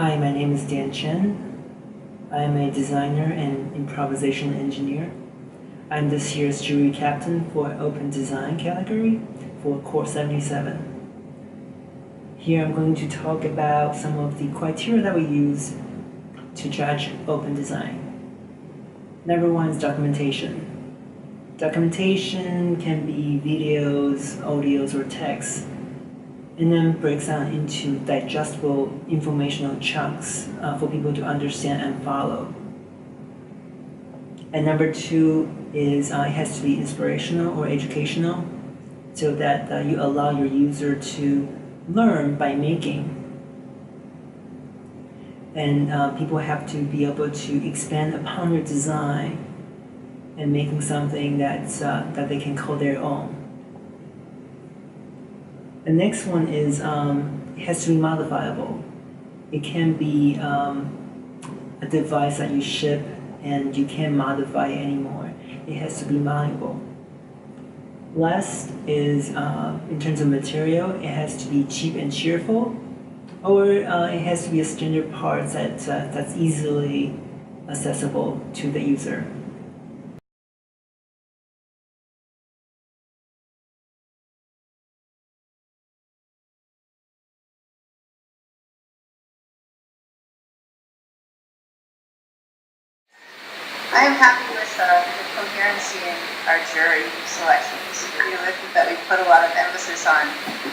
Hi, my name is Chen. I am a designer and improvisation engineer. I'm this year's jury captain for Open Design category for Core 77. Here I'm going to talk about some of the criteria that we use to judge open design. Number one is documentation. Documentation can be videos, audios, or text, and then breaks down into digestible informational chunks for people to understand and follow. And number two is it has to be inspirational or educational, so that you allow your user to learn by making. And people have to be able to expand upon their design and making something that they can call their own. The next one is it has to be modifiable. It can be a device that you ship and you can't modify it anymore. It has to be malleable. Last is in terms of material, it has to be cheap and cheerful, or it has to be a standard part that's easily accessible to the user. I am happy with the coherency in our jury selections. I think that we put a lot of emphasis on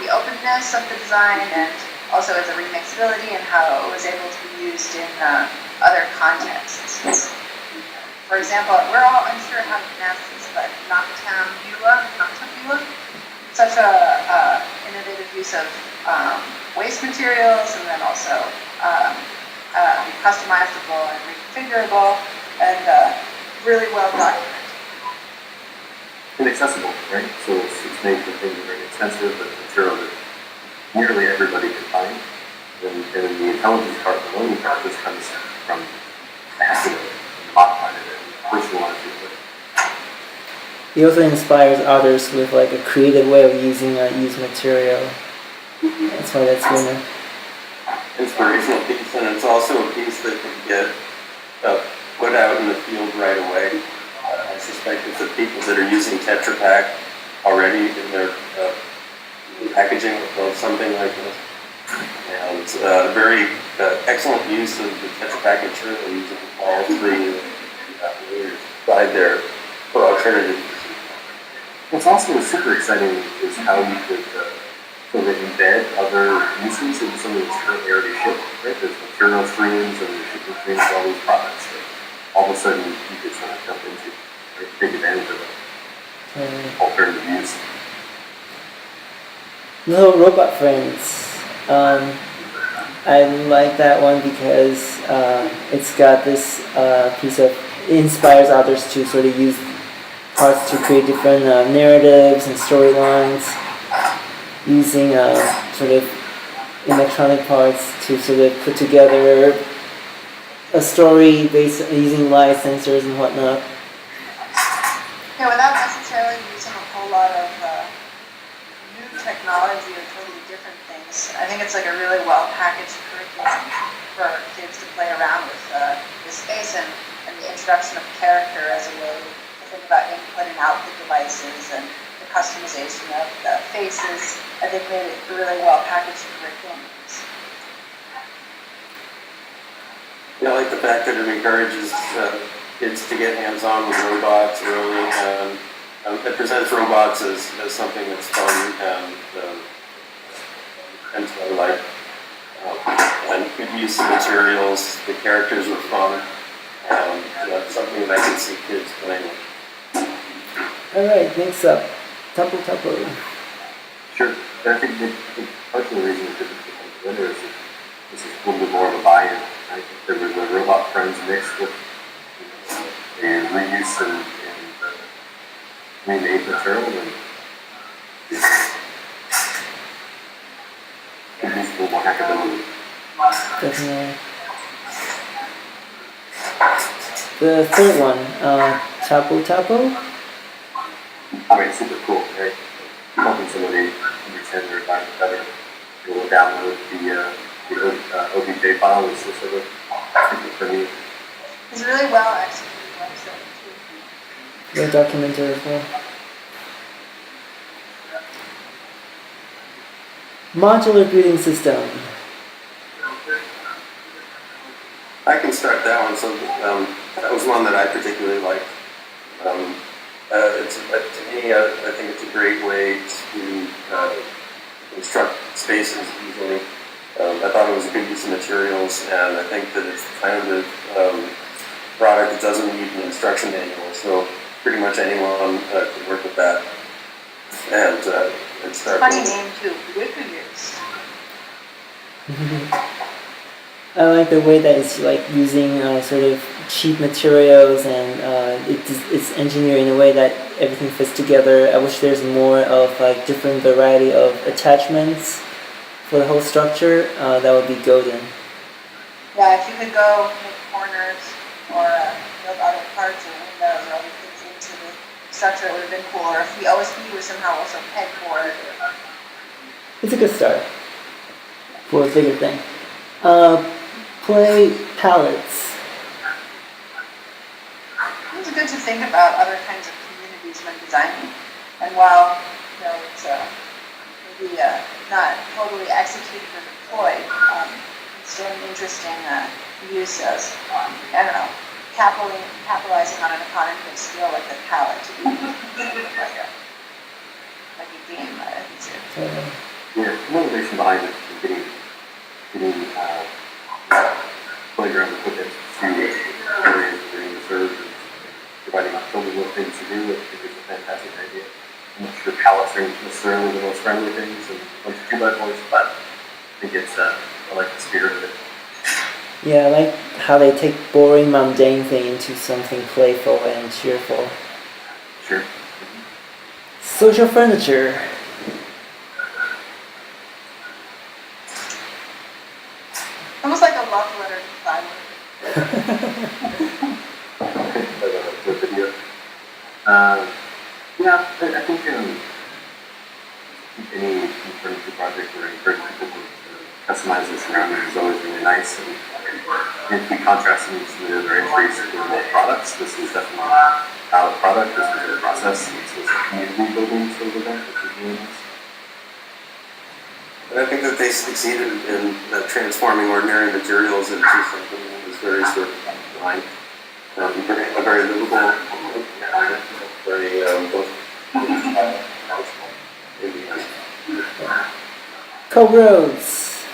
the openness of the design and also its remixability and how it was able to be used in other contexts. For example, we're all unsure how to pronounce this, but Noctambula, such a innovative use of waste materials and then also customizable and reconfigurable. And really well documented. And accessible, right? So it's made for things that are inexpensive, but material that nearly everybody can find. And the intelligence part, the learning part, this comes from accident, modifying it, and personalizing it. He also inspires others with like a creative way of using used material. That's why that's winner. Inspirational piece, and it's also a piece that can get put out in the field right away. I suspect it's the people that are using Tetra Pak already in their packaging of something like this. And very excellent use of the Tetra Pak material using all three layers beside there for alternatives. What's also super exciting is how you could sort of embed other uses in some of this currently already shipped, right? There's material streams and shipping streams for all these products. All of a sudden, you could sort of jump into, right, take advantage of it. Alternative use. Little Robot Friends. I like that one because it's got this piece of, it inspires others to sort of use parts to create different narratives and storylines, using sort of electronic parts to sort of put together a story based using light sensors and whatnot. Yeah, without necessarily using a whole lot of new technology or totally different things. I think it's like a really well-packaged curriculum for kids to play around with the space and the introduction of character as a way to think about input and output devices and the customization of the faces. I think made it a really well-packaged curriculum. I like the fact that it encourages kids to get hands-on with robots early, and it presents robots as something that's fun and so I like. And good use of materials, the characters were fun, that's something that I can see kids playing with. Alright, next up, Tapu Tapu. Sure, but I think part of the reason it didn't become a winner is that this is a little bit more of a buy-in. I think there was a Robot Friends mixed with a reuse and remade material, and it needs a little more hackability. Definitely. The third one, Tapu Tapu. I mean, it's super cool, right? Helping somebody understand their environment better. You'll download the OBJ file was sort of for me. It's a really well executed website too. Well documented as well. Modular greeting system. I can start that one. So that was one that I particularly liked. To me, I think it's a great way to construct spaces easily. I thought it was a good use of materials, and I think that it's the kind of product that doesn't need an instruction manual. So pretty much anyone can work with that and start. Funny name too, Wikigers. I like the way that it's like using sort of cheap materials and it's engineered in a way that everything fits together. I wish there's more of like different variety of attachments for the whole structure. That would be golden. Yeah, if you could go make corners or build other parts or windows or other things into the structure, it would have been cooler. If the OSB was somehow also pegboard. It's a good start for a bigger thing. Play palettes. It's good to think about other kinds of communities when designing. And while it's maybe not totally executed or deployed, it's still an interesting use as, capitalizing on an economy of skill like the palette to be like a game. I think it's good. Yeah, the motivation behind it is getting playground equipment to areas that are being served and providing children with things to do. I think it's a fantastic idea. I'm not sure pallets are necessarily the most friendly things and a bunch of 2x4s, but I think it's, I like the spirit of it. Yeah, I like how they take boring, mundane thing into something playful and cheerful. Sure. Social furniture. Almost like a love letter to plywood. The video. Yeah, I think any furniture project where encouraging people to customize their surroundings is always really nice. And if we contrast them to the other entries in the products, this is definitely not a product, this is a process. This was a community building sort of event, which is really nice. And I think that they succeeded in transforming ordinary materials into something that was very sort of line, very livable, very Co-roads.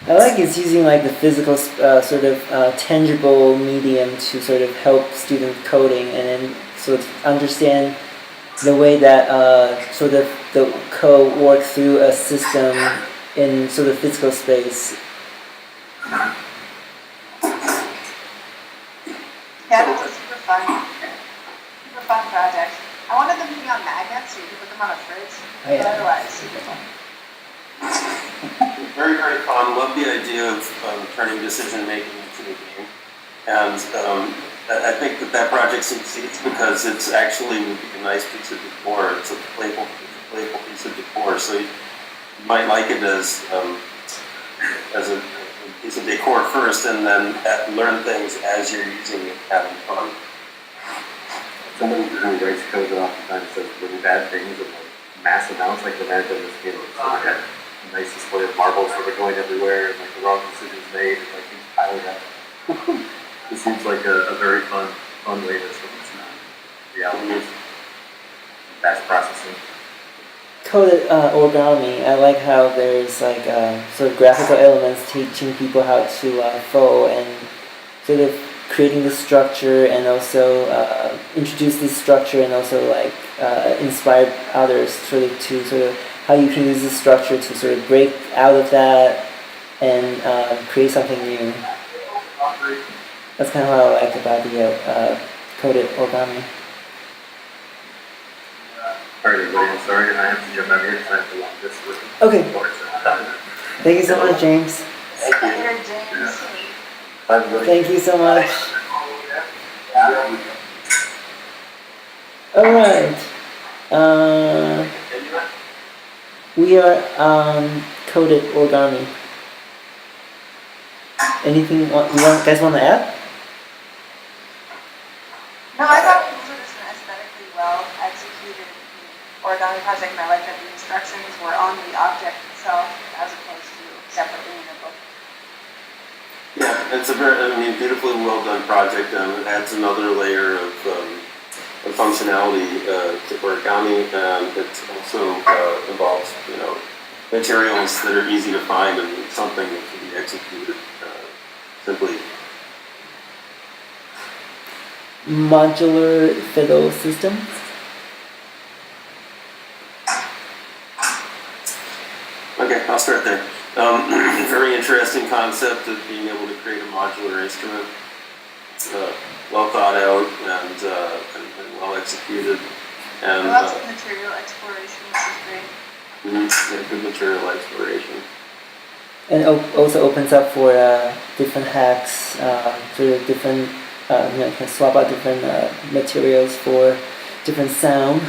I like it's using like the physical sort of tangible medium to sort of help student coding and then sort of understand the way that sort of the code works through a system in sort of physical space. Yeah, this is super fun project. I wanted them to be on magnets so you could put them on a fridge, Oh, yeah. but otherwise, super fun. very, very fun. Love the idea of turning decision making into a game. And I think that project succeeds because it's actually would be a nice piece of decor. It's a playful piece of decor. So you might like it as a piece of decor first, and then learn things as you're using it, having fun. Somebody who writes code that oftentimes does really bad things and like mass amounts, like the man did this game, so they had a nice display of marbles sort of going everywhere and like the wrong decisions made and like things piling up. It seems like a very fun way to sort of reality, fast processing. Coded origami. I like how there's like sort of graphical elements teaching people how to fold and sort of creating the structure and also introduce this structure and also like inspire others sort of to sort of how you can use this structure to sort of break out of that and create something new. That's kind of what I like about the coded origami. Alright, everybody, I'm sorry, I have to jump out here because I have to walk this with Okay. Thank you so much, James. Later, James. Thank you so much. Alright. We are coated origami. Anything you guys want to add? No, I thought it was just an aesthetically well executed origami project, and I like that the instructions were on the object itself as opposed to separately in a book. Yeah, it's a very, beautifully well done project. It adds another layer of functionality to origami, and it also involves, materials that are easy to find and something that can be executed simply. Modular fiddle system. Okay, I'll start there. Very interesting concept of being able to create a modular instrument. Well thought out and well executed. And lots of material exploration, which is great. Good material exploration. And also opens up for different hacks, for different, you can swap out different materials for different sound.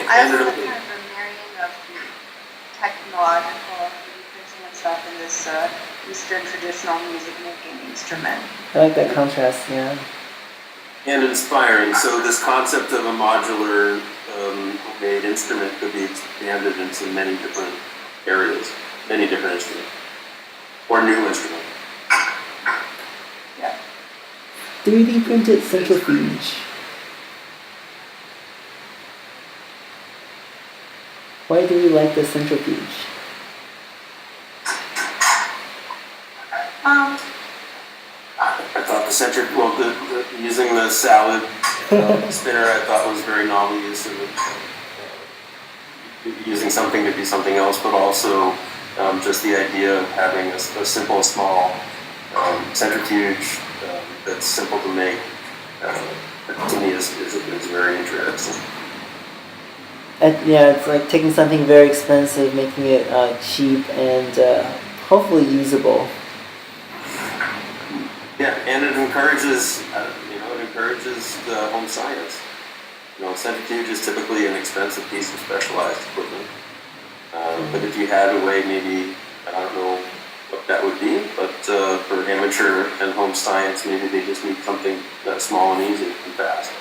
I also like kind of the marrying of the technological 3D printing and stuff in this Eastern traditional music making instrument. I like that contrast, yeah. And inspiring. So this concept of a modular made instrument could be expanded into many different areas, many different instruments, or new instruments. Yeah. 3D printed centrifuge. Why do you like the centrifuge? I thought using the salad spinner, I thought was very novel use of using something to be something else, but also just the idea of having a simple, small centrifuge that's simple to make, to me is very interesting. Yeah, it's like taking something very expensive, making it cheap and hopefully usable. Yeah, and it encourages, the home science. Centrifuge is typically an expensive piece of specialized equipment. But if you had a way, maybe, I don't know what that would be, but for amateur and home science, maybe they just need something small and easy and fast.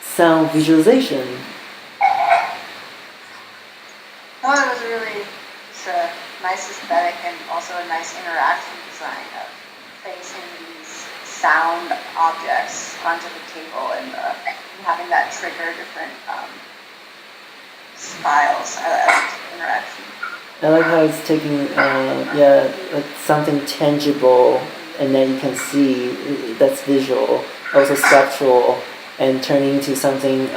Sound visualization. I thought it was really just a nice aesthetic and also a nice interaction design of placing these sound objects onto the table and having that trigger different styles. I like interaction. I like how it's taking, like something tangible and then you can see that's visual, also structural, and turning into something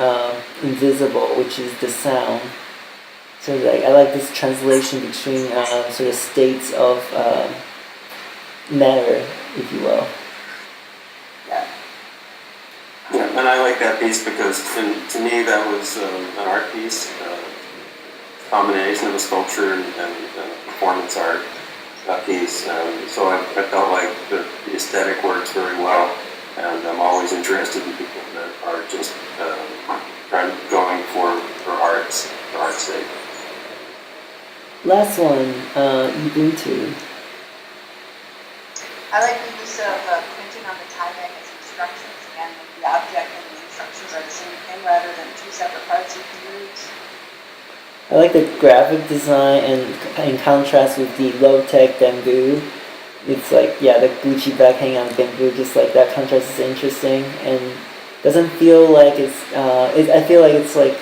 invisible, which is the sound. So like I like this translation between sort of states of matter, if you will. Yeah, and I like that piece because to me that was an art piece, combination of a sculpture and performance art piece. So I felt like the aesthetic works very well, and I'm always interested in people that are just going for art's sake. Last one, Ubuntu. I like the use of printing on the tie deck as instructions. Again, the object and the instructions are the same thing rather than two separate parts you can use. I like the graphic design and in contrast with the low-tech bamboo. It's like, yeah, the Gucci bag hanging on bamboo, just like that contrast is interesting and doesn't feel like it's, I feel like it's like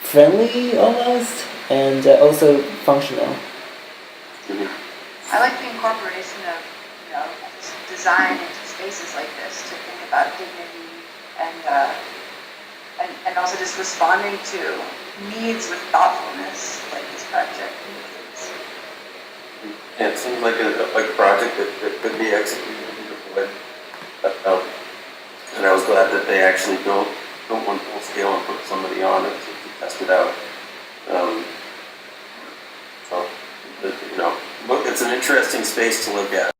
friendly almost and also functional. Mm-hmm. I like the incorporation of, just design into spaces like this to think about dignity and also just responding to needs with thoughtfulness, like this project indicates. Yeah, it seems like a project that could be executed and deployed. And I was glad that they actually built one full scale and put somebody on it to test it out. So, it's an interesting space to look at.